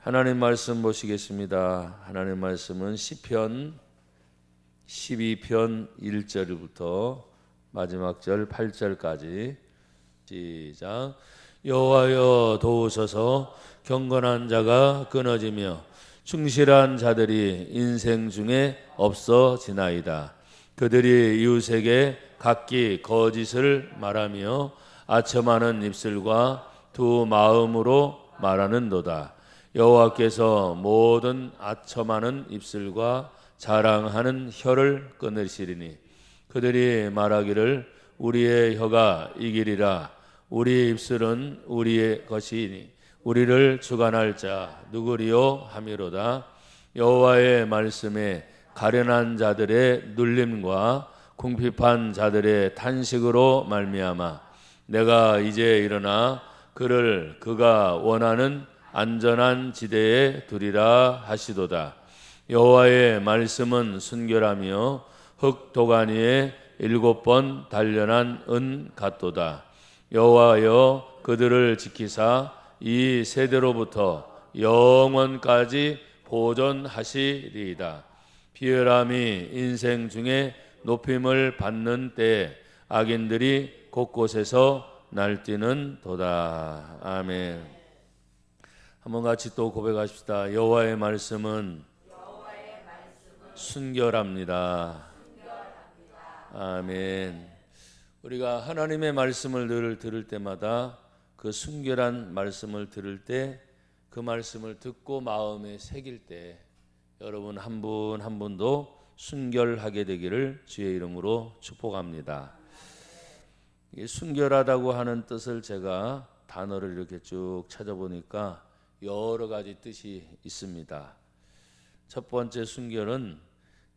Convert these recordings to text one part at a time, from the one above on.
하나님 말씀 보시겠습니다. 하나님 말씀은 시편 12편 1절부터 마지막 절 8절까지 시작. 여호와여 도우소서. 경건한 자가 끊어지며 충실한 자들이 인생 중에 없어지나이다. 그들이 이웃에게 각기 거짓을 말하며 아첨하는 입술과 두 마음으로 말하는도다. 여호와께서 모든 아첨하는 입술과 자랑하는 혀를 끊으시리니 그들이 말하기를 우리의 혀가 이기리라. 우리 입술은 우리의 것이니 우리를 주관할 자 누구리요 하미로다. 여호와의 말씀에 가련한 자들의 눌림과 궁핍한 자들의 탄식으로 말미암아 내가 이제 일어나 그를 그가 원하는 안전한 지대에 두리라 하시도다. 여호와의 말씀은 순결하며 흙 도간 위에 7번 단련한 은 같도다. 여호와여 그들을 지키사 이 세대로부터 영원까지 보존하시리이다. 비열함이 인생 중에 높임을 받는 때에 악인들이 곳곳에서 날뛰는 도다. 아멘. 한번 같이 또 고백합시다. 여호와의 말씀은 순결합니다. 아멘. 우리가 하나님의 말씀을 늘 들을 때마다 그 순결한 말씀을 들을 때 그 말씀을 듣고 마음에 새길 때 여러분 한 분 한 분도 순결하게 되기를 주의 이름으로 축복합니다. 순결하다고 하는 뜻을 제가 단어를 이렇게 쭉 찾아보니까 여러 가지 뜻이 있습니다. 첫 번째 순결은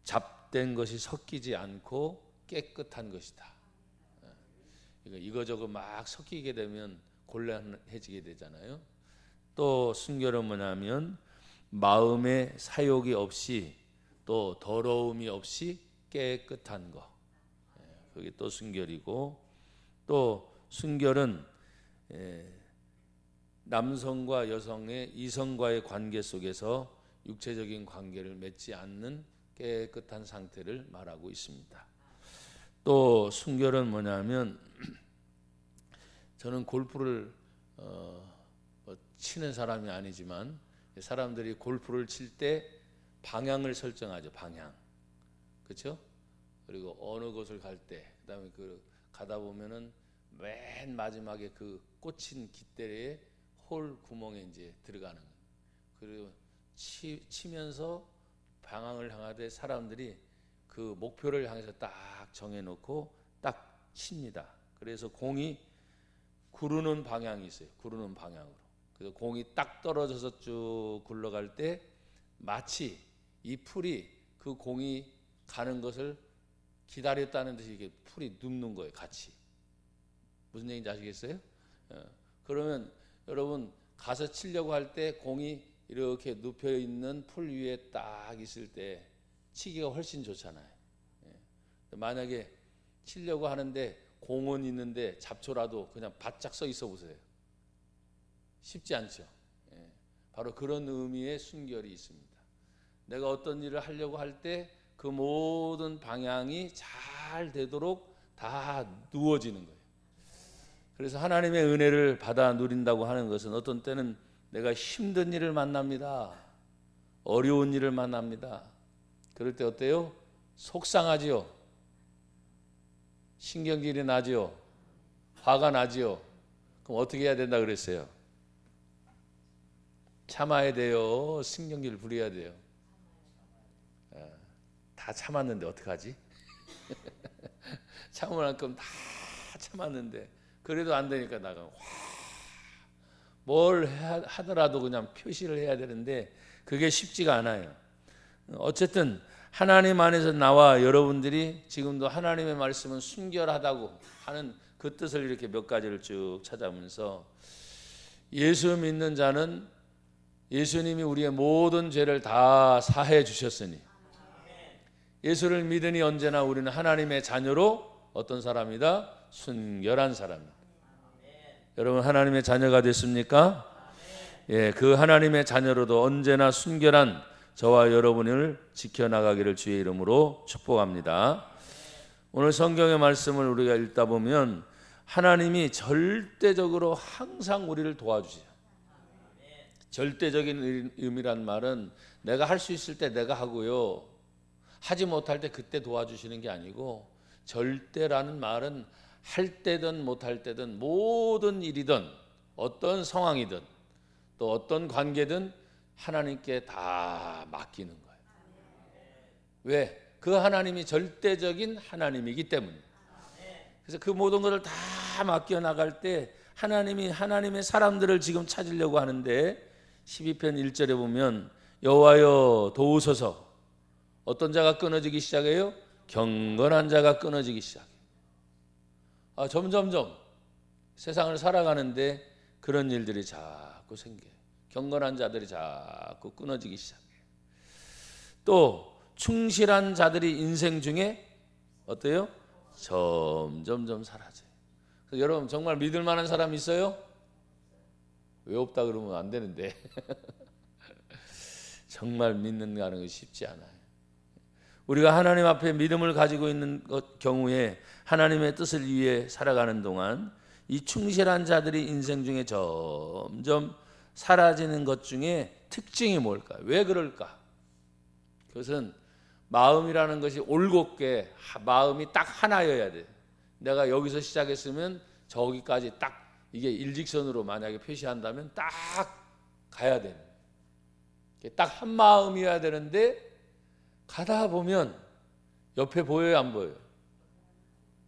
잡된 것이 섞이지 않고 깨끗한 것이다. 이거저거 막 섞이게 되면 곤란해지게 되잖아요. 또 순결은 뭐냐면 마음에 사욕이 없이 또 더러움이 없이 깨끗한 거. 그게 또 순결이고, 또 순결은 남성과 여성의 이성과의 관계 속에서 육체적인 관계를 맺지 않는 깨끗한 상태를 말하고 있습니다. 또 순결은 뭐냐면 저는 골프를 치는 사람이 아니지만 사람들이 골프를 칠 때 방향을 설정하죠. 방향. 그렇죠? 그리고 어느 곳을 갈 때, 그다음에 가다 보면은 맨 마지막에 그 꽂힌 깃대에 홀 구멍에 이제 들어가는 거예요. 그리고 치면서 방향을 향하되 사람들이 그 목표를 향해서 딱 정해놓고 딱 칩니다. 그래서 공이 구르는 방향이 있어요. 구르는 방향으로. 그래서 공이 딱 떨어져서 쭉 굴러갈 때 마치 이 풀이 그 공이 가는 것을 기다렸다는 듯이 이게 풀이 눕는 거예요. 같이. 무슨 얘기인지 아시겠어요? 그러면 여러분 가서 치려고 할 때 공이 이렇게 눕혀 있는 풀 위에 딱 있을 때 치기가 훨씬 좋잖아요. 만약에 치려고 하는데 공은 있는데 잡초라도 그냥 바짝 서 있어 보세요. 쉽지 않죠. 바로 그런 의미의 순결이 있습니다. 내가 어떤 일을 하려고 할 때 그 모든 방향이 잘 되도록 다 누워지는 거예요. 그래서 하나님의 은혜를 받아 누린다고 하는 것은 어떤 때는 내가 힘든 일을 만납니다. 어려운 일을 만납니다. 그럴 때 어때요? 속상하지요. 신경질이 나지요. 화가 나지요. 그럼 어떻게 해야 된다 그랬어요? 참아야 돼요. 신경질 부려야 돼요. 다 참았는데 어떡하지? 참을 만큼 다 참았는데 그래도 안 되니까 나가 뭘 하더라도 그냥 표시를 해야 되는데 그게 쉽지가 않아요. 어쨌든 하나님 안에서 나와 여러분들이 지금도 하나님의 말씀은 순결하다고 하는 그 뜻을 이렇게 몇 가지를 쭉 찾아보면서 예수 믿는 자는 예수님이 우리의 모든 죄를 다 사해 주셨으니 예수를 믿으니 언제나 우리는 하나님의 자녀로 어떤 사람이다? 순결한 사람입니다. 여러분 하나님의 자녀가 됐습니까? 예, 그 하나님의 자녀로도 언제나 순결한 저와 여러분을 지켜나가기를 주의 이름으로 축복합니다. 오늘 성경의 말씀을 우리가 읽다 보면 하나님이 절대적으로 항상 우리를 도와주세요. 절대적인 의미란 말은 내가 할 수 있을 때 내가 하고요, 하지 못할 때 그때 도와주시는 게 아니고, 절대라는 말은 할 때든 못할 때든 모든 일이든 어떤 상황이든 또 어떤 관계든 하나님께 다 맡기는 거예요. 왜? 그 하나님이 절대적인 하나님이기 때문에. 그래서 그 모든 것을 다 맡겨 나갈 때 하나님이 하나님의 사람들을 지금 찾으려고 하는데, 12편 1절에 보면 여호와여 도우소서. 어떤 자가 끊어지기 시작해요? 경건한 자가 끊어지기 시작해요. 점점점 세상을 살아가는데 그런 일들이 자꾸 생겨요. 경건한 자들이 자꾸 끊어지기 시작해요. 또 충실한 자들이 인생 중에 어때요? 점점점 사라져요. 여러분 정말 믿을 만한 사람 있어요? 왜 없다 그러면 안 되는데 정말 믿는다는 것이 쉽지 않아요. 우리가 하나님 앞에 믿음을 가지고 있는 경우에 하나님의 뜻을 위해 살아가는 동안 이 충실한 자들이 인생 중에 점점 사라지는 것 중에 특징이 뭘까요? 왜 그럴까? 그것은 마음이라는 것이 올곧게 마음이 딱 하나여야 돼요. 내가 여기서 시작했으면 저기까지 딱 이게 일직선으로 만약에 표시한다면 딱 가야 돼요. 딱 한 마음이어야 되는데 가다 보면 옆에 보여요, 안 보여요?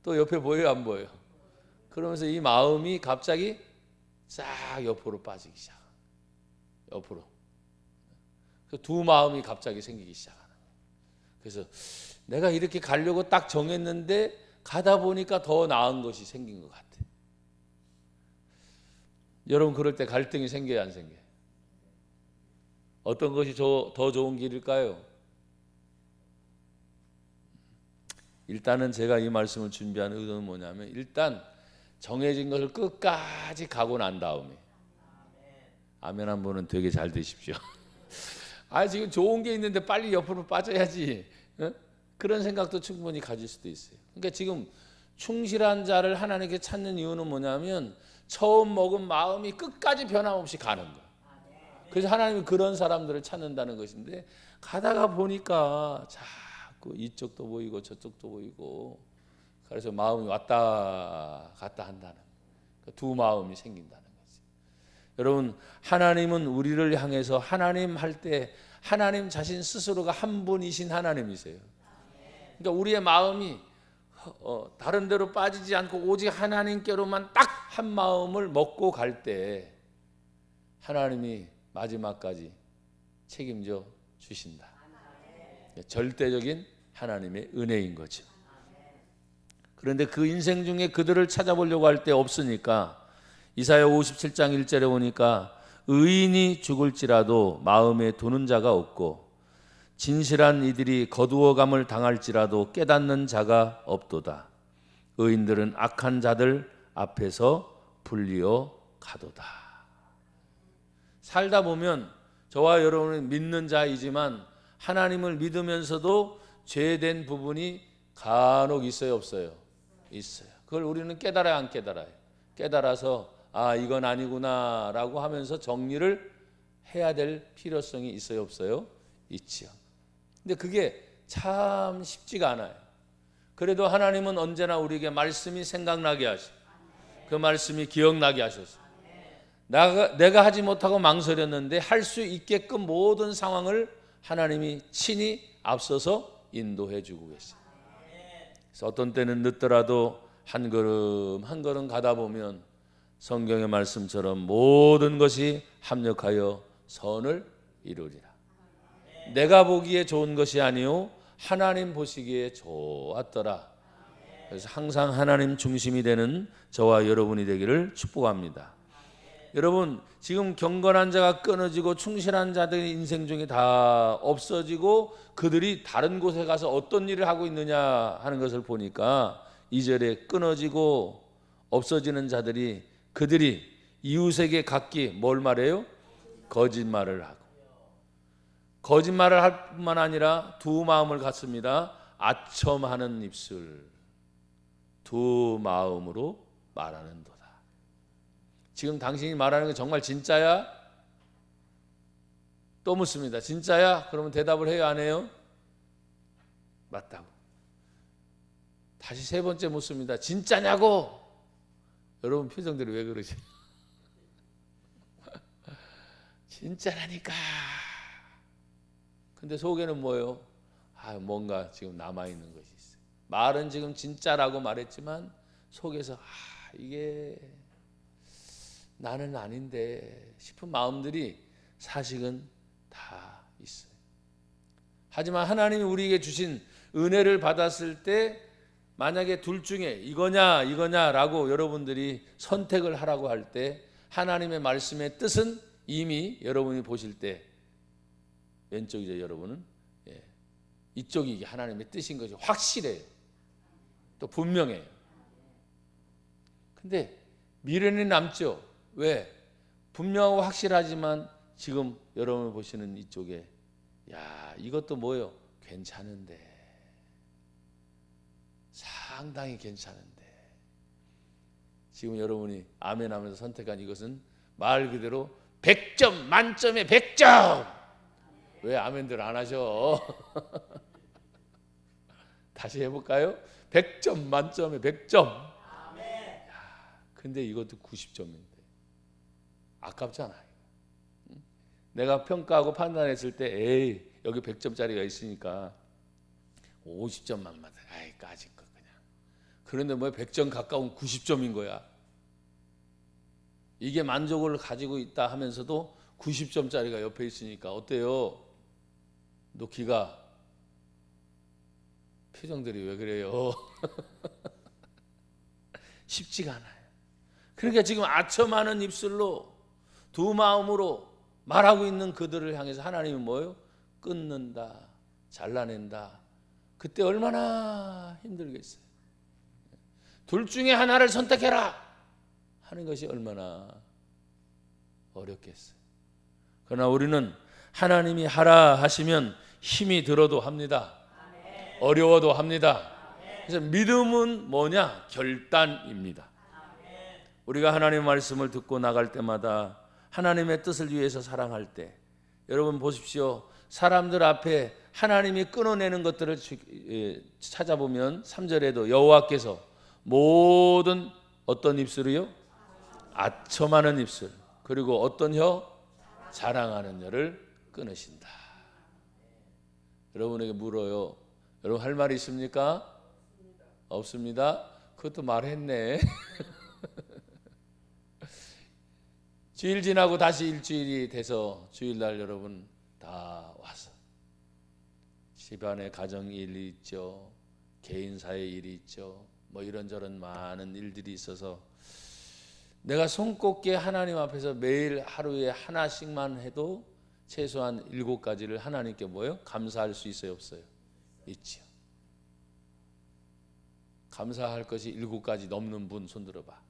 또 옆에 보여요, 안 보여요? 그러면서 이 마음이 갑자기 싹 옆으로 빠지기 시작. 옆으로. 두 마음이 갑자기 생기기 시작하는 거예요. 그래서 내가 이렇게 가려고 딱 정했는데 가다 보니까 더 나은 것이 생긴 것 같아요. 여러분 그럴 때 갈등이 생겨요, 안 생겨요? 어떤 것이 더 좋은 길일까요? 일단은 제가 이 말씀을 준비한 의도는 뭐냐면, 일단 정해진 것을 끝까지 가고 난 다음에, 아멘 한 분은 되게 잘 되십시오. 지금 좋은 게 있는데 빨리 옆으로 빠져야지, 그런 생각도 충분히 가질 수도 있어요. 그러니까 지금 충실한 자를 하나님께 찾는 이유는 뭐냐면 처음 먹은 마음이 끝까지 변함없이 가는 거예요. 그래서 하나님이 그런 사람들을 찾는다는 것인데, 가다가 보니까 자꾸 이쪽도 보이고 저쪽도 보이고, 그래서 마음이 왔다 갔다 한다는, 두 마음이 생긴다는 거죠. 여러분 하나님은 우리를 향해서 하나님 할 때 하나님 자신 스스로가 한 분이신 하나님이세요. 그러니까 우리의 마음이 다른 데로 빠지지 않고 오직 하나님께로만 딱 한 마음을 먹고 갈 때 하나님이 마지막까지 책임져 주신다. 절대적인 하나님의 은혜인 거죠. 그런데 그 인생 중에 그들을 찾아보려고 할 때 없으니까 이사야 57장 1절에 보니까 의인이 죽을지라도 마음에 두는 자가 없고 진실한 이들이 거두어감을 당할지라도 깨닫는 자가 없도다. 의인들은 악한 자들 앞에서 불리어 가도다. 살다 보면 저와 여러분은 믿는 자이지만 하나님을 믿으면서도 죄된 부분이 간혹 있어요, 없어요? 있어요. 그걸 우리는 깨달아야 안 깨달아요? 깨달아서 이건 아니구나 라고 하면서 정리를 해야 될 필요성이 있어요, 없어요? 있지요. 근데 그게 참 쉽지가 않아요. 그래도 하나님은 언제나 우리에게 말씀이 생각나게 하시고 그 말씀이 기억나게 하셔서 내가 하지 못하고 망설였는데 할 수 있게끔 모든 상황을 하나님이 친히 앞서서 인도해 주고 계세요. 그래서 어떤 때는 늦더라도 한 걸음 한 걸음 가다 보면 성경의 말씀처럼 모든 것이 합력하여 선을 이루리라. 내가 보기에 좋은 것이 아니요 하나님 보시기에 좋았더라. 그래서 항상 하나님 중심이 되는 저와 여러분이 되기를 축복합니다. 여러분 지금 경건한 자가 끊어지고 충실한 자들의 인생 중에 다 없어지고 그들이 다른 곳에 가서 어떤 일을 하고 있느냐 하는 것을 보니까 2절에 끊어지고 없어지는 자들이 그들이 이웃에게 각기 뭘 말해요? 거짓말을 하고, 거짓말을 할 뿐만 아니라 두 마음을 갖습니다. 아첨하는 입술, 두 마음으로 말하는도다. 지금 당신이 말하는 게 정말 진짜야? 또 묻습니다. 진짜야? 그러면 대답을 해요, 안 해요? 맞다고. 다시 세 번째 묻습니다. 진짜냐고? 여러분 표정들이 왜 그러지? 진짜라니까. 근데 속에는 뭐예요? 뭔가 지금 남아있는 것이 있어요. 말은 지금 진짜라고 말했지만 속에서 이게 나는 아닌데 싶은 마음들이 사실은 다 있어요. 하지만 하나님이 우리에게 주신 은혜를 받았을 때 만약에 둘 중에 이거냐라고 여러분들이 선택을 하라고 할 때 하나님의 말씀의 뜻은 이미 여러분이 보실 때 왼쪽이죠, 여러분은. 이쪽이 하나님의 뜻인 것이 확실해요. 또 분명해요. 근데 미련이 남죠. 왜? 분명하고 확실하지만 지금 여러분이 보시는 이쪽에 이것도 뭐예요? 괜찮은데, 상당히 괜찮은데, 지금 여러분이 아멘 하면서 선택한 이것은 말 그대로 100점 만점에 100점. 왜 아멘들 안 하셔? 다시 해볼까요? 100점 만점에 100점. 근데 이것도 90점인데 아깝잖아요. 내가 평가하고 판단했을 때 여기 100점짜리가 있으니까 50점만 받아. 까짓 거 그냥. 그런데 뭐 100점 가까운 90점인 거야. 이게 만족을 가지고 있다 하면서도 90점짜리가 옆에 있으니까 어때요? 놓기가. 표정들이 왜 그래요? 쉽지가 않아요. 그러니까 지금 아첨하는 입술로 두 마음으로 말하고 있는 그들을 향해서 하나님은 뭐예요? 끊는다, 잘라낸다. 그때 얼마나 힘들겠어요. 둘 중에 하나를 선택해라 하는 것이 얼마나 어렵겠어요. 그러나 우리는 하나님이 하라 하시면 힘이 들어도 합니다. 어려워도 합니다. 그래서 믿음은 뭐냐? 결단입니다. 우리가 하나님의 말씀을 듣고 나갈 때마다 하나님의 뜻을 위해서 사랑할 때, 여러분 보십시오. 사람들 앞에 하나님이 끊어내는 것들을 찾아보면 3절에도 여호와께서 모든 어떤 입술이요? 아첨하는 입술, 그리고 어떤 혀? 자랑하는 혀를 끊으신다. 여러분에게 물어요. 여러분 할 말이 있습니까? 없습니다. 그것도 말했네. 주일 지나고 다시 일주일이 돼서 주일날 여러분 다 와서 집안에 가정 일이 있죠. 개인사의 일이 있죠. 뭐 이런저런 많은 일들이 있어서 내가 손꼽게 하나님 앞에서 매일 하루에 하나씩만 해도 최소한 7가지를 하나님께 뭐요? 감사할 수 있어요, 없어요? 있죠. 감사할 것이 7가지 넘는 분 손 들어봐.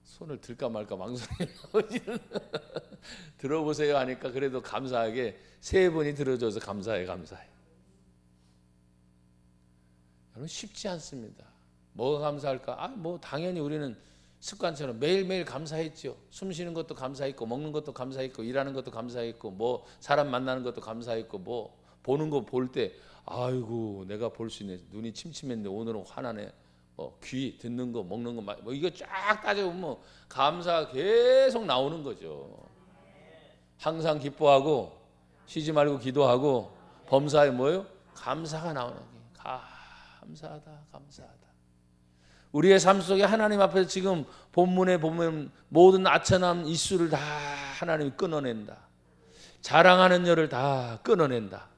손을 들까 말까 망설이는 들어보세요 하니까 그래도 감사하게 3분이 들어줘서 감사해. 여러분 쉽지 않습니다. 뭐가 감사할까? 뭐 당연히 우리는 습관처럼 매일매일 감사했죠. 숨 쉬는 것도 감사했고, 먹는 것도 감사했고, 일하는 것도 감사했고, 뭐 사람 만나는 것도 감사했고, 뭐 보는 거 볼 때 아이고 내가 볼 수 있네. 눈이 침침했는데 오늘은 화나네. 귀 듣는 거, 먹는 거, 뭐 이거 쫙 따져보면 뭐 감사가 계속 나오는 거죠. 항상 기뻐하고 쉬지 말고 기도하고 범사에 뭐예요? 감사가 나오는 게 감사하다. 우리의 삶 속에 하나님 앞에서 지금 본문에 보면 모든 아첨한 입술을 다 하나님이 끊어낸다. 자랑하는 혀를 다 끊어낸다.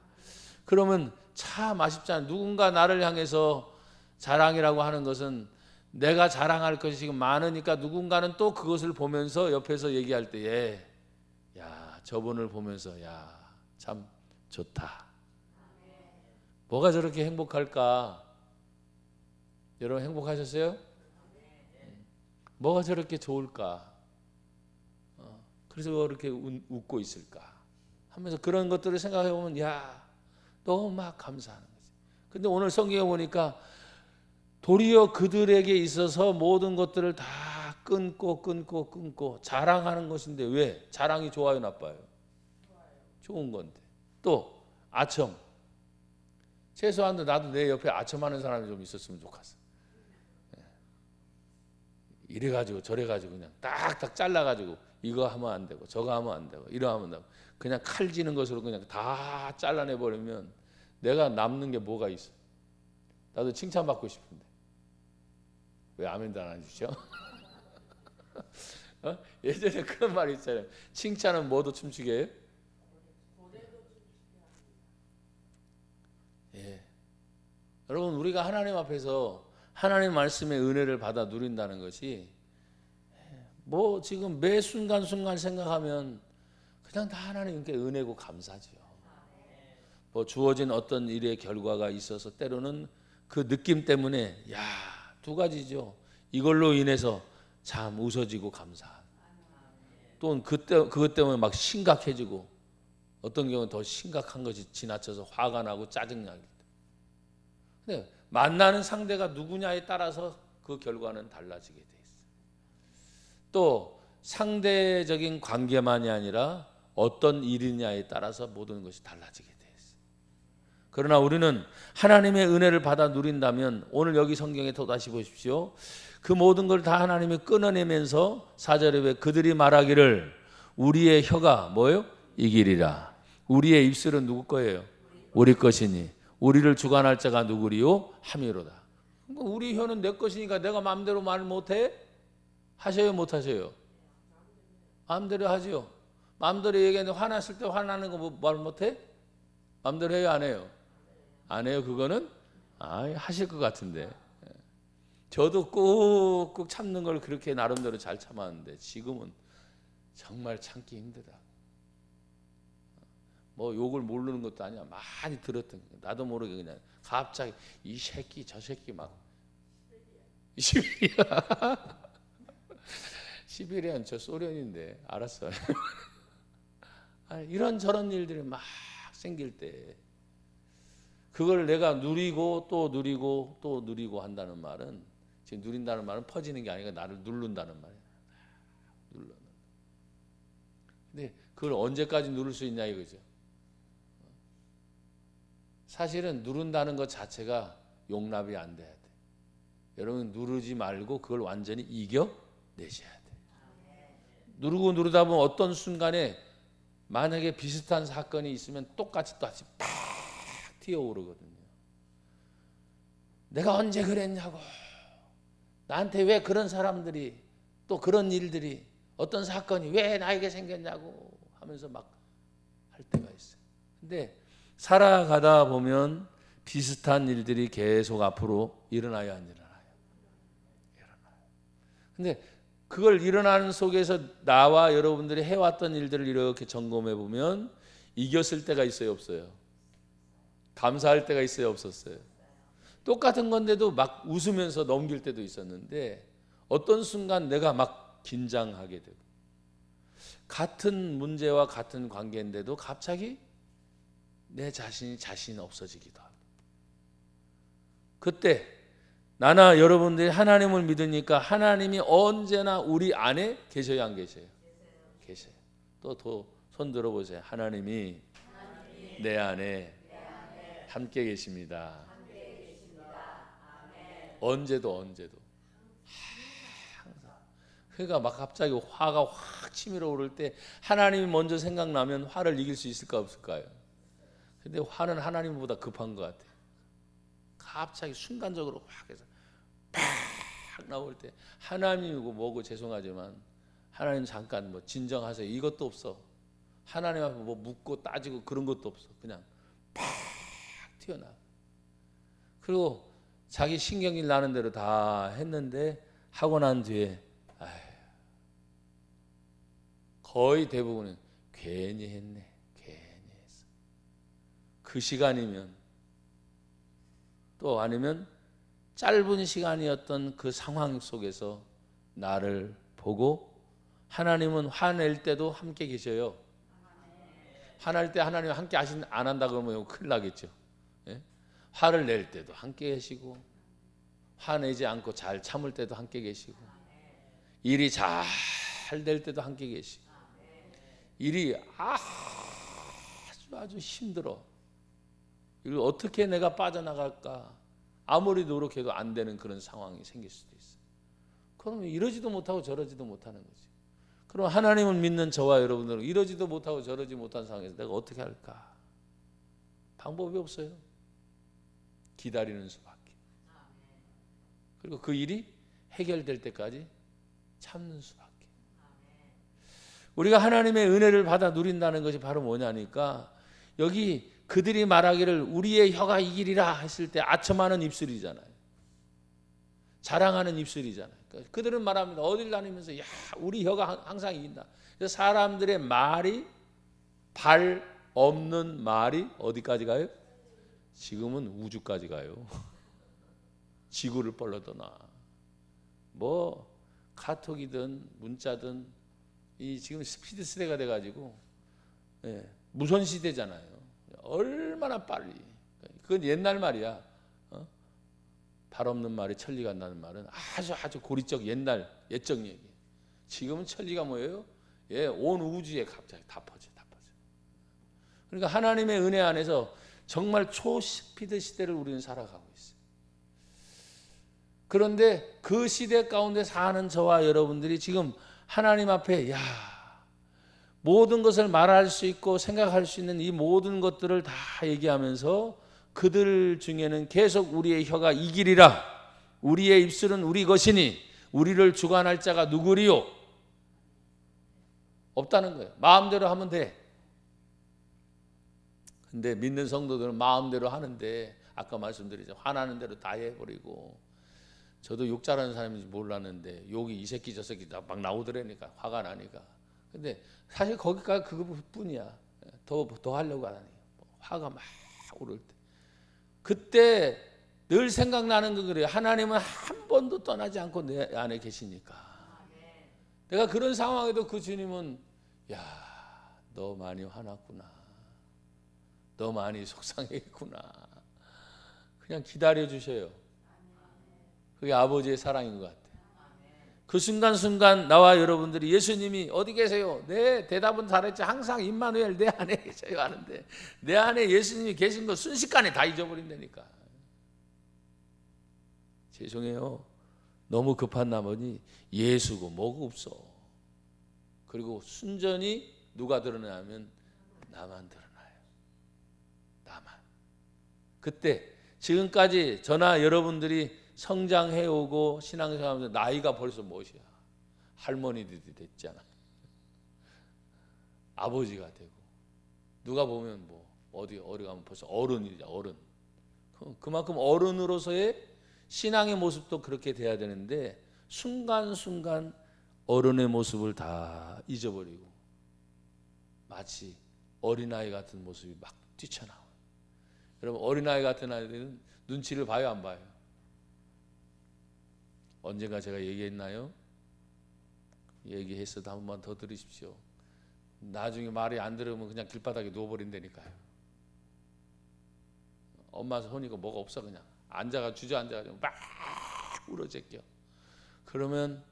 그러면 참 아쉽잖아요. 누군가 나를 향해서 자랑이라고 하는 것은 내가 자랑할 것이 지금 많으니까 누군가는 또 그것을 보면서 옆에서 얘기할 때에 저분을 보면서 참 좋다. 뭐가 저렇게 행복할까? 여러분 행복하셨어요? 뭐가 저렇게 좋을까? 그래서 그렇게 웃고 있을까? 하면서 그런 것들을 생각해 보면 야, 너무 막 감사하는 거지. 근데 오늘 성경에 보니까 도리어 그들에게 있어서 모든 것들을 다 끊고 자랑하는 것인데 왜? 자랑이 좋아요, 나빠요? 좋은 건데. 또 아첨. 최소한 나도 내 옆에 아첨하는 사람이 좀 있었으면 좋겠어. 이래가지고 저래가지고 그냥 딱딱 잘라가지고 이거 하면 안 되고 저거 하면 안 되고 이러 하면 안 되고 그냥 칼 지는 것으로 그냥 다 잘라내 버리면 내가 남는 게 뭐가 있어? 나도 칭찬받고 싶은데 왜 아멘도 안 해주죠? 예전에 그런 말이 있잖아요. 칭찬은 뭐도 춤추게 해요? 예. 여러분 우리가 하나님 앞에서 하나님 말씀의 은혜를 받아 누린다는 것이 뭐 지금 매 순간순간 생각하면 그냥 다 하나님께 은혜고 감사죠. 뭐 주어진 어떤 일의 결과가 있어서 때로는 그 느낌 때문에 야, 두 가지죠. 이걸로 인해서 참 웃어지고 감사한. 또 그것 때문에 막 심각해지고 어떤 경우는 더 심각한 것이 지나쳐서 화가 나고 짜증나기. 근데 만나는 상대가 누구냐에 따라서 그 결과는 달라지게 돼 있어요. 또 상대적인 관계만이 아니라 어떤 일이냐에 따라서 모든 것이 달라지게 돼 있어요. 그러나 우리는 하나님의 은혜를 받아 누린다면 오늘 여기 성경에 또다시 보십시오. 그 모든 걸 다 하나님이 끊어내면서 4절에 왜 그들이 말하기를 우리의 혀가 뭐예요? 이기리라. 우리의 입술은 누구 거예요? 우리 것이니 우리를 주관할 자가 누구리요? 함이로다. 우리 혀는 내 것이니까 내가 마음대로 말 못해? 하셔요? 못하셔요? 마음대로 하죠. 마음대로 얘기하는데 화났을 때 화나는 거 말 못해? 마음대로 해요? 안 해요? 안 해요? 그거는? 하실 것 같은데. 저도 꾹꾹 참는 걸 그렇게 나름대로 잘 참았는데 지금은 정말 참기 힘들다. 뭐 욕을 모르는 것도 아니야. 많이 들었던 거야. 나도 모르게 그냥 갑자기 이 새끼 저 새끼 막 시베리아는 저 소련인데 알았어. 이런저런 일들이 막 생길 때 그걸 내가 누리고 또 누리고 또 누리고 한다는 말은 지금 누린다는 말은 퍼지는 게 아니라 나를 누른다는 말이야. 눌러. 근데 그걸 언제까지 누를 수 있냐 이거죠. 사실은 누른다는 것 자체가 용납이 안 돼야 돼. 여러분 누르지 말고 그걸 완전히 이겨내셔야 돼. 누르다 보면 어떤 순간에 만약에 비슷한 사건이 있으면 똑같이 팍 튀어오르거든요. 내가 언제 그랬냐고, 나한테 왜 그런 사람들이 또 그런 일들이 어떤 사건이 왜 나에게 생겼냐고 하면서 막 할 때가 있어요. 근데 살아가다 보면 비슷한 일들이 계속 앞으로 일어나요, 안 일어나요? 일어나요. 근데 그걸 일어나는 속에서 나와 여러분들이 해왔던 일들을 이렇게 점검해 보면 이겼을 때가 있어요, 없어요? 감사할 때가 있어요, 없었어요? 똑같은 건데도 막 웃으면서 넘길 때도 있었는데 어떤 순간 내가 막 긴장하게 되고 같은 문제와 같은 관계인데도 갑자기 내 자신이 없어지기도 하고 그때 나나 여러분들이 하나님을 믿으니까 하나님이 언제나 우리 안에 계셔요, 안 계셔요? 계셔요. 또 손 들어보세요. 하나님이 내 안에 함께 계십니다. 언제도 항상. 그러니까 막 갑자기 화가 확 치밀어 오를 때 하나님이 먼저 생각나면 화를 이길 수 있을까 없을까요? 근데 화는 하나님보다 급한 것 같아요. 갑자기 순간적으로 확 해서 팍 나올 때 하나님이고 뭐고 죄송하지만 하나님 잠깐 뭐 진정하세요. 이것도 없어. 하나님 앞에 뭐 묻고 따지고 그런 것도 없어. 그냥 팍 튀어나와. 그리고 자기 신경질 나는 대로 다 했는데 하고 난 뒤에 거의 대부분은 괜히 했네. 괜히 했어. 그 시간이면 또 아니면 짧은 시간이었던 그 상황 속에서 나를 보고 하나님은 화낼 때도 함께 계셔요. 화날 때 하나님 함께 안 한다 그러면 큰일 나겠죠. 예? 화를 낼 때도 함께 계시고 화내지 않고 잘 참을 때도 함께 계시고 일이 잘 될 때도 함께 계시고 일이 아주 힘들어. 이걸 어떻게 내가 빠져나갈까 아무리 노력해도 안 되는 그런 상황이 생길 수도 있어요. 그러면 이러지도 못하고 저러지도 못하는 거지. 그럼 하나님을 믿는 저와 여러분들은 이러지도 못하고 저러지 못한 상황에서 내가 어떻게 할까? 방법이 없어요. 기다리는 수밖에. 그리고 그 일이 해결될 때까지 참는 수밖에. 우리가 하나님의 은혜를 받아 누린다는 것이 바로 뭐냐니까 여기 그들이 말하기를 우리의 혀가 이기리라 했을 때 아첨하는 입술이잖아요. 자랑하는 입술이잖아요. 그러니까 그들은 말합니다. 어딜 다니면서 야 우리 혀가 항상 이긴다. 그래서 사람들의 말이 발 없는 말이 어디까지 가요? 지금은 우주까지 가요. 지구를 뻘러도나 뭐 카톡이든 문자든 이 지금 스피드 시대가 돼가지고 무선 시대잖아요. 얼마나 빨리. 그건 옛날 말이야. 발 없는 말이 천리 간다는 말은 아주 고리적 옛날 옛적 얘기. 지금은 천리가 뭐예요? 온 우주에 갑자기 다 퍼져. 그러니까 하나님의 은혜 안에서 정말 초스피드 시대를 우리는 살아가고 있어요. 그런데 그 시대 가운데 사는 저와 여러분들이 지금 하나님 앞에 모든 것을 말할 수 있고 생각할 수 있는 이 모든 것들을 다 얘기하면서 그들 중에는 계속 우리의 혀가 이기리라. 우리의 입술은 우리 것이니 우리를 주관할 자가 누구리요? 없다는 거예요. 마음대로 하면 돼. 근데 믿는 성도들은 마음대로 하는데 아까 말씀드리죠. 화나는 대로 다 해버리고 저도 욕 잘하는 사람인지 몰랐는데 욕이 이 새끼 저 새끼 막 나오더라니까 화가 나니까. 근데 사실 거기까지 그것뿐이야. 더 하려고 안 하니 화가 막 오를 때 그때 늘 생각나는 거 그래요. 하나님은 한 번도 떠나지 않고 내 안에 계시니까. 내가 그런 상황에도 그 주님은 너 많이 화났구나. 너 많이 속상했구나. 그냥 기다려 주셔요. 그게 아버지의 사랑인 것 같아요. 그 순간순간 나와 여러분들이 예수님이 어디 계세요? 네, 대답은 잘했지. 항상 임마누엘 내 안에 계세요 하는데 내 안에 예수님이 계신 거 순식간에 다 잊어버린다니까. 죄송해요. 너무 급한 나머지 예수고 뭐고 없어. 그리고 순전히 누가 드러나면 나만 드러나요. 나만. 그때 지금까지 저나 여러분들이 성장해오고 신앙생활하면서 나이가 벌써 무엇이야? 할머니들이 됐잖아. 아버지가 되고 누가 보면 뭐 어디 가면 벌써 어른이자 어른. 그만큼 어른으로서의 신앙의 모습도 그렇게 돼야 되는데 순간순간 어른의 모습을 다 잊어버리고 마치 어린아이 같은 모습이 막 뛰쳐나와. 여러분 어린아이 같은 아이들은 눈치를 봐요 안 봐요? 언젠가 제가 얘기했나요? 얘기했어도 한 번 더 들으십시오. 나중에 말이 안 들으면 그냥 길바닥에 누워버린다니까요. 엄마 손이고 뭐가 없어. 그냥 주저앉아가지고 막 울어제껴. 그러면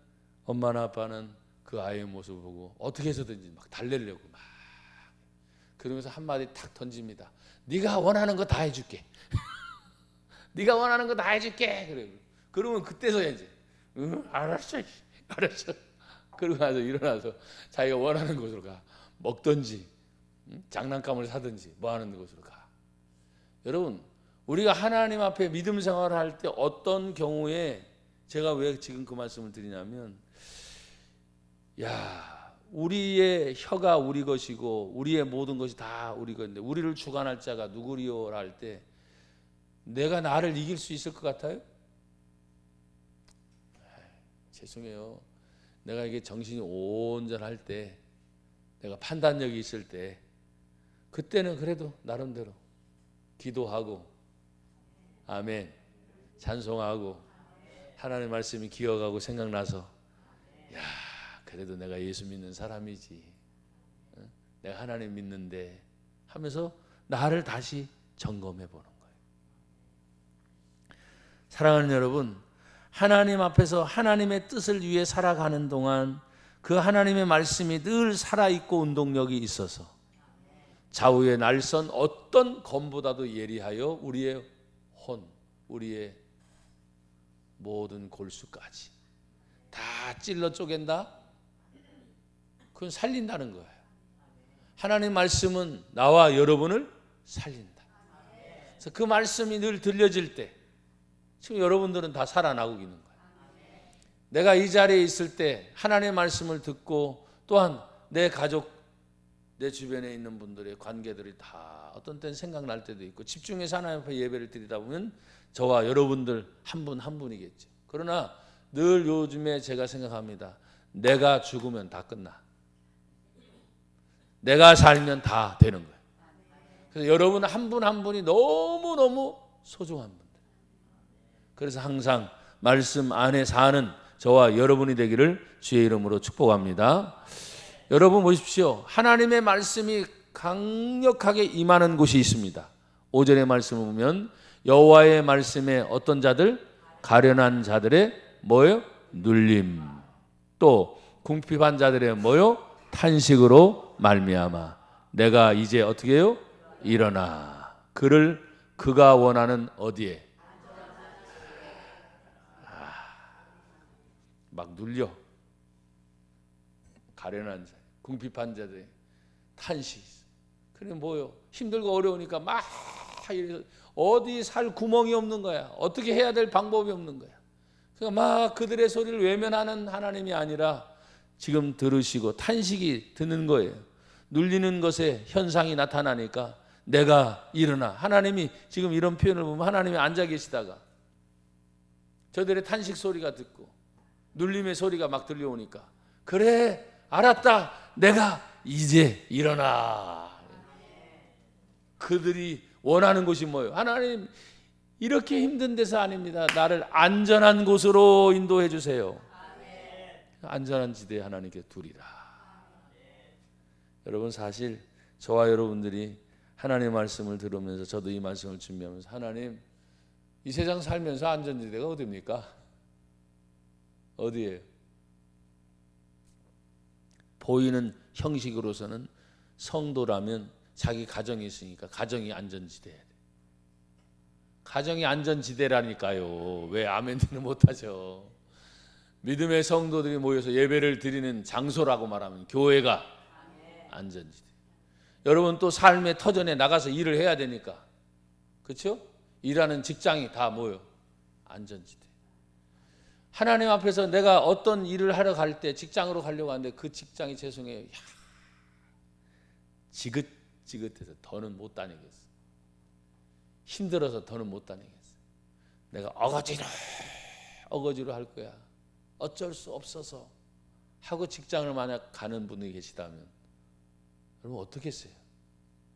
엄마나 아빠는 그 아이의 모습을 보고 어떻게 해서든지 막 달래려고 막 그러면서 한마디 탁 던집니다. 네가 원하는 거 다 해줄게. 네가 원하는 거 다 해줄게. 그래. 그러면 그때서야 이제 알았어. 그러고 나서 일어나서 자기가 원하는 곳으로 가. 먹든지 장난감을 사든지 뭐 하는 곳으로 가. 여러분 우리가 하나님 앞에 믿음 생활을 할 때 어떤 경우에 제가 왜 지금 그 말씀을 드리냐면 우리의 혀가 우리 것이고 우리의 모든 것이 다 우리 것인데 우리를 주관할 자가 누구리요 할 때 내가 나를 이길 수 있을 것 같아요? 죄송해요. 내가 이게 정신이 온전할 때 내가 판단력이 있을 때 그때는 그래도 나름대로 기도하고 아멘 찬송하고 하나님의 말씀이 기억하고 생각나서 야, 그래도 내가 예수 믿는 사람이지, 내가 하나님 믿는데 하면서 나를 다시 점검해 보는 거예요. 사랑하는 여러분, 하나님 앞에서 하나님의 뜻을 위해 살아가는 동안 그 하나님의 말씀이 늘 살아있고 운동력이 있어서 좌우의 날선 어떤 검보다도 예리하여 우리의 혼, 우리의 모든 골수까지 다 찔러 쪼갠다? 그건 살린다는 거예요. 하나님 말씀은 나와 여러분을 살린다. 그래서 그 말씀이 늘 들려질 때 지금 여러분들은 다 살아나고 있는 거예요. 내가 이 자리에 있을 때 하나님의 말씀을 듣고 또한 내 가족, 내 주변에 있는 분들의 관계들이 다 어떤 때는 생각날 때도 있고 집중해서 하나님 앞에 예배를 드리다 보면 저와 여러분들 한 분 한 분이겠죠. 그러나 늘 요즘에 제가 생각합니다. 내가 죽으면 다 끝나. 내가 살면 다 되는 거예요. 그래서 여러분 한 분 한 분이 너무너무 소중한 분들. 그래서 항상 말씀 안에 사는 저와 여러분이 되기를 주의 이름으로 축복합니다. 여러분 보십시오. 하나님의 말씀이 강력하게 임하는 곳이 있습니다. 5절의 말씀을 보면 여호와의 말씀에 어떤 자들? 가련한 자들의 뭐요? 눌림. 또 궁핍한 자들의 뭐요? 탄식으로 말미암아 내가 이제 어떻게 해요? 일어나 그를 그가 원하는 어디에? 막 눌려. 가련한 자, 궁핍한 자들의 탄식. 그래 뭐요? 힘들고 어려우니까 막 이래서 어디 살 구멍이 없는 거야. 어떻게 해야 될 방법이 없는 거야. 그러니까 막 그들의 소리를 외면하는 하나님이 아니라 지금 들으시고 탄식이 드는 거예요. 눌리는 것에 현상이 나타나니까 내가 일어나. 하나님이 지금 이런 표현을 보면 하나님이 앉아 계시다가 저들의 탄식 소리가 듣고 눌림의 소리가 막 들려오니까 그래 알았다. 내가 이제 일어나. 그들이 원하는 곳이 뭐예요? 하나님 이렇게 힘든 데서 아닙니다. 나를 안전한 곳으로 인도해 주세요. 안전한 지대에 하나님께 두리라. 여러분 사실 저와 여러분들이 하나님의 말씀을 들으면서 저도 이 말씀을 준비하면서 하나님 이 세상 살면서 안전지대가 어디입니까? 어디예요? 보이는 형식으로서는 성도라면 자기 가정이 있으니까 가정이 안전지대야 돼. 가정이 안전지대라니까요. 왜 아멘을 못하죠? 믿음의 성도들이 모여서 예배를 드리는 장소라고 말하면 교회가 안전지대. 여러분 또 삶의 터전에 나가서 일을 해야 되니까 그렇죠? 일하는 직장이 다 뭐요? 안전지대. 하나님 앞에서 내가 어떤 일을 하러 갈 때 직장으로 가려고 하는데 그 직장이 죄송해요. 지긋지긋해서 더는 못 다니겠어. 힘들어서 더는 못 다니겠어. 내가 어거지로 할 거야. 어쩔 수 없어서 하고 직장을 만약 가는 분이 계시다면 여러분 어떻겠어요?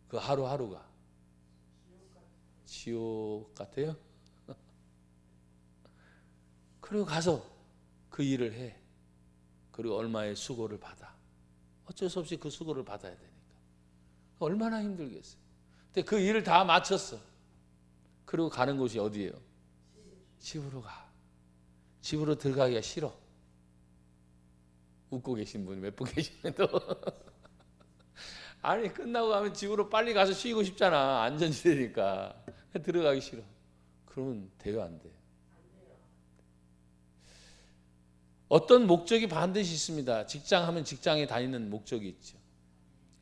그 하루하루가 지옥 같아요? 그리고 가서 그 일을 해. 그리고 얼마의 수고를 받아. 어쩔 수 없이 그 수고를 받아야 되니까. 얼마나 힘들겠어요. 근데 그 일을 다 마쳤어. 그리고 가는 곳이 어디예요? 집으로 가. 집으로 들어가기가 싫어. 웃고 계신 분이 몇 분 계시면 또 아니 끝나고 가면 집으로 빨리 가서 쉬고 싶잖아. 안전지대니까. 들어가기 싫어. 그러면 돼요 안 돼요? 어떤 목적이 반드시 있습니다. 직장하면 직장에 다니는 목적이 있죠.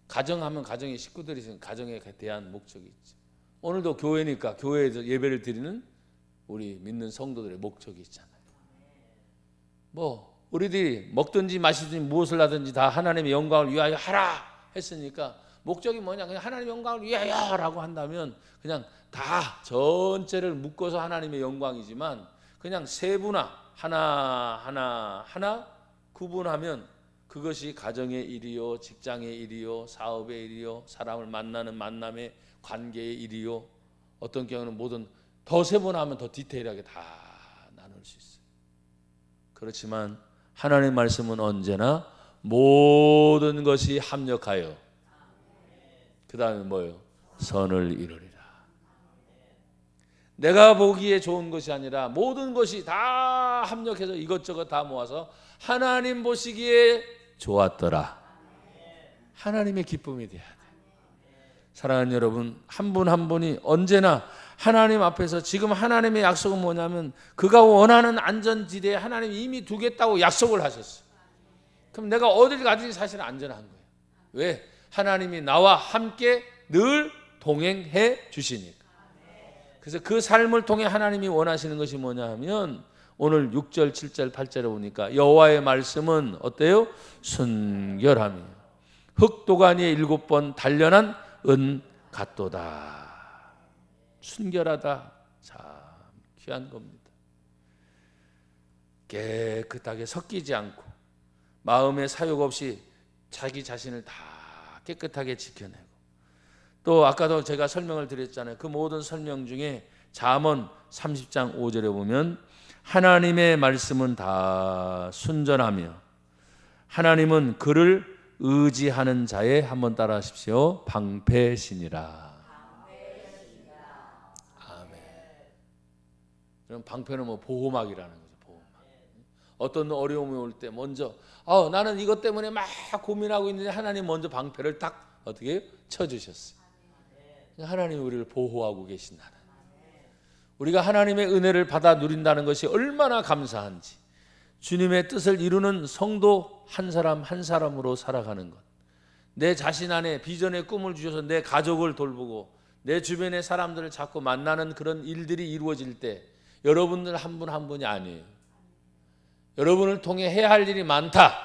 가정하면 가정의 식구들이 있으면 가정에 대한 목적이 있죠. 오늘도 교회니까 교회에서 예배를 드리는 우리 믿는 성도들의 목적이 있잖아요. 뭐 우리들이 먹든지 마시든지 무엇을 하든지 다 하나님의 영광을 위하여 하라 했으니까 목적이 뭐냐? 그냥 하나님의 영광을 위하여라고 한다면 그냥 다 전체를 묶어서 하나님의 영광이지만 그냥 세분화 하나 구분하면 그것이 가정의 일이요, 직장의 일이요, 사업의 일이요, 사람을 만나는 만남의 관계의 일이요. 어떤 경우는 모든 더 세분화하면 더 디테일하게 다 나눌 수 있어요. 그렇지만 하나님의 말씀은 언제나 모든 것이 합력하여 그 다음에 뭐예요? 선을 이루리라. 내가 보기에 좋은 것이 아니라 모든 것이 다 합력해서 이것저것 다 모아서 하나님 보시기에 좋았더라. 하나님의 기쁨이 돼야 돼. 사랑하는 여러분, 한 분 한 분이 언제나 하나님 앞에서 지금 하나님의 약속은 뭐냐면 그가 원하는 안전지대에 하나님이 이미 두겠다고 약속을 하셨어요. 그럼 내가 어딜 가든지 사실은 안전한 거예요. 왜? 하나님이 나와 함께 늘 동행해 주시니까. 그래서 그 삶을 통해 하나님이 원하시는 것이 뭐냐 하면 오늘 6절, 7절, 8절에 보니까 여호와의 말씀은 어때요? 순결하며 흑도가니에 7번 단련한 은 같도다. 순결하다. 참 귀한 겁니다. 깨끗하게 섞이지 않고 마음에 사욕 없이 자기 자신을 다 깨끗하게 지켜내고, 또 아까도 제가 설명을 드렸잖아요. 그 모든 설명 중에 잠언 30장 5절에 보면 하나님의 말씀은 다 순전하며 하나님은 그를 의지하는 자의, 한번 따라 하십시오, 방패시니라. 아멘. 그럼 방패는 뭐 보호막이라는 거죠. 보호막. 어떤 어려움이 올 때 먼저 나는 이것 때문에 막 고민하고 있는데 하나님 먼저 방패를 딱 어떻게 쳐주셨어요. 하나님이 우리를 보호하고 계신다는, 우리가 하나님의 은혜를 받아 누린다는 것이 얼마나 감사한지, 주님의 뜻을 이루는 성도 한 사람 한 사람으로 살아가는 것, 내 자신 안에 비전의 꿈을 주셔서 내 가족을 돌보고 내 주변의 사람들을 자꾸 만나는 그런 일들이 이루어질 때 여러분들 한 분 한 분이 아니에요. 여러분을 통해 해야 할 일이 많다.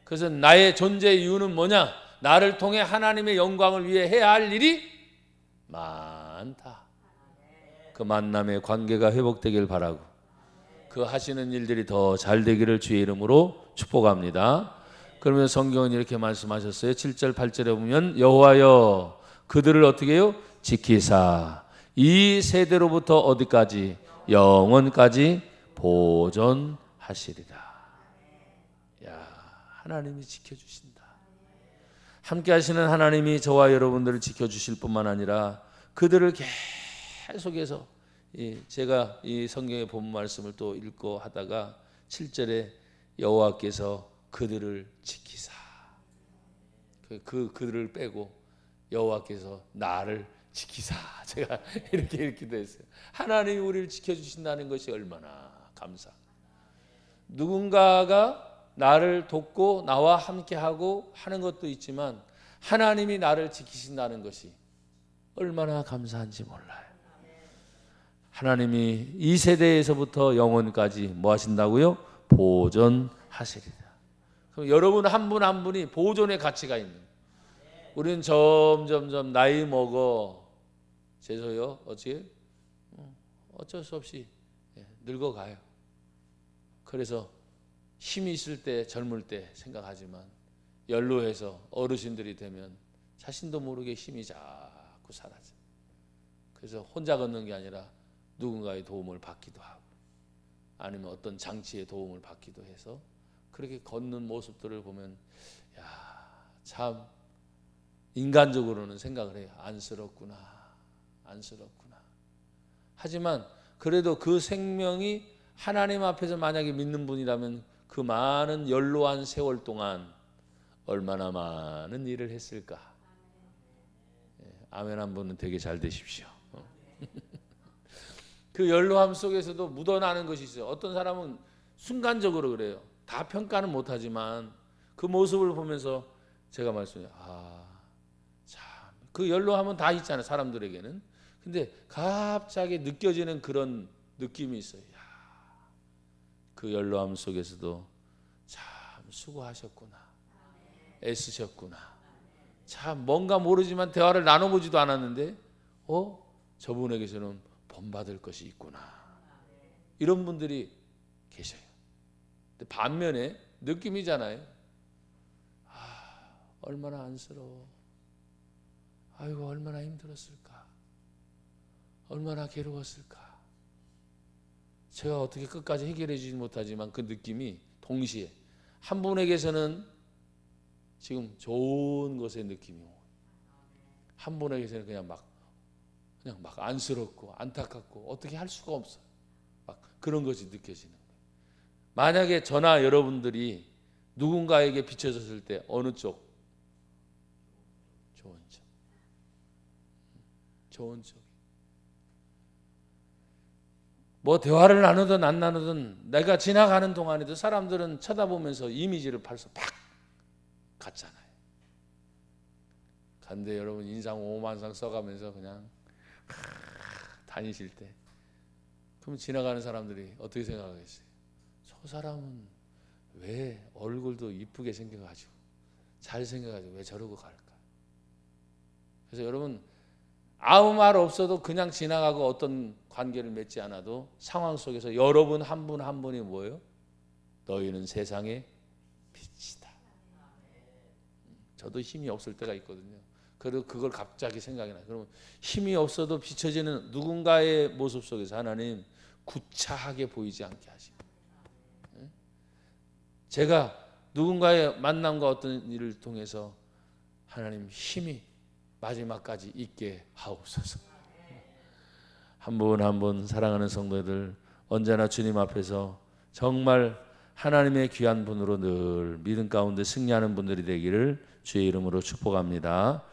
그래서 나의 존재의 이유는 뭐냐? 나를 통해 하나님의 영광을 위해 해야 할 일이 많다. 그 만남의 관계가 회복되길 바라고 그 하시는 일들이 더 잘 되기를 주의 이름으로 축복합니다. 그러면 성경은 이렇게 말씀하셨어요. 7절 8절에 보면 여호와여 그들을 어떻게 해요? 지키사 이 세대로부터 어디까지? 영원까지 보존하시리라. 야, 하나님이 지켜주신다. 함께 하시는 하나님이 저와 여러분들을 지켜주실 뿐만 아니라 그들을 계속해서, 제가 이 성경의 본 말씀을 또 읽고 하다가 7절에 여호와께서 그들을 지키사, 그들을 빼고 여호와께서 나를 지키사, 제가 이렇게 읽기도 했어요. 하나님이 우리를 지켜주신다는 것이 얼마나 감사. 누군가가 나를 돕고 나와 함께하고 하는 것도 있지만 하나님이 나를 지키신다는 것이 얼마나 감사한지 몰라요. 하나님이 이 세대에서부터 영원까지 뭐 하신다고요? 보존하시리라. 그럼 여러분 한 분 한 분이 보존의 가치가 있는 거예요. 우리는 점점점 나이 먹어 죄송해요. 어쩔 수 없이 늙어가요. 그래서 힘이 있을 때 젊을 때 생각하지만 연로해서 어르신들이 되면 자신도 모르게 힘이 자꾸 사라져. 그래서 혼자 걷는 게 아니라 누군가의 도움을 받기도 하고 아니면 어떤 장치의 도움을 받기도 해서 그렇게 걷는 모습들을 보면 참 인간적으로는 생각을 해요. 안쓰럽구나. 하지만 그래도 그 생명이 하나님 앞에서 만약에 믿는 분이라면 그 많은 연로한 세월 동안 얼마나 많은 일을 했을까. 아멘 한 분은 되게 잘 되십시오. 그 연로함 속에서도 묻어나는 것이 있어요. 어떤 사람은 순간적으로 그래요. 다 평가는 못하지만 그 모습을 보면서 제가 말씀해요. 참, 그 연로함은 다 있잖아요. 사람들에게는. 근데 갑자기 느껴지는 그런 느낌이 있어요. 그 연로함 속에서도 참 수고하셨구나. 애쓰셨구나. 참 뭔가 모르지만 대화를 나눠보지도 않았는데 저분에게서는 본받을 것이 있구나. 이런 분들이 계셔요. 근데 반면에 느낌이잖아요. 얼마나 안쓰러워. 아이고 얼마나 힘들었을까. 얼마나 괴로웠을까. 제가 어떻게 끝까지 해결해 주지 못하지만 그 느낌이 동시에 한 분에게서는 지금 좋은 것의 느낌이 오고 한 분에게서는 그냥 막 안쓰럽고 안타깝고 어떻게 할 수가 없어요. 막 그런 것이 느껴지는 거예요. 만약에 저나 여러분들이 누군가에게 비춰졌을 때 어느 쪽? 좋은 쪽. 좋은 쪽. 뭐 대화를 나누든 안 나누든 내가 지나가는 동안에도 사람들은 쳐다보면서 이미지를 발서 팍 갔잖아요. 간데 여러분 인상 5만상 써가면서 그냥 다니실 때 그럼 지나가는 사람들이 어떻게 생각하겠어요? 저 사람은 왜 얼굴도 이쁘게 생겨가지고 잘 생겨가지고 왜 저러고 갈까? 그래서 여러분 아무 말 없어도 그냥 지나가고 어떤 관계를 맺지 않아도 상황 속에서 여러분 한 분 한 분이 뭐예요? 너희는 세상의 빛이다. 저도 힘이 없을 때가 있거든요. 그리고 그걸 갑자기 생각이 나요. 그러면 힘이 없어도 비춰지는 누군가의 모습 속에서 하나님 구차하게 보이지 않게 하시고, 제가 누군가의 만남과 어떤 일을 통해서 하나님 힘이 마지막까지 있게 하옵소서. 한 분 한 분 사랑하는 성도들 언제나 주님 앞에서 정말 하나님의 귀한 분으로 늘 믿음 가운데 승리하는 분들이 되기를 주의 이름으로 축복합니다.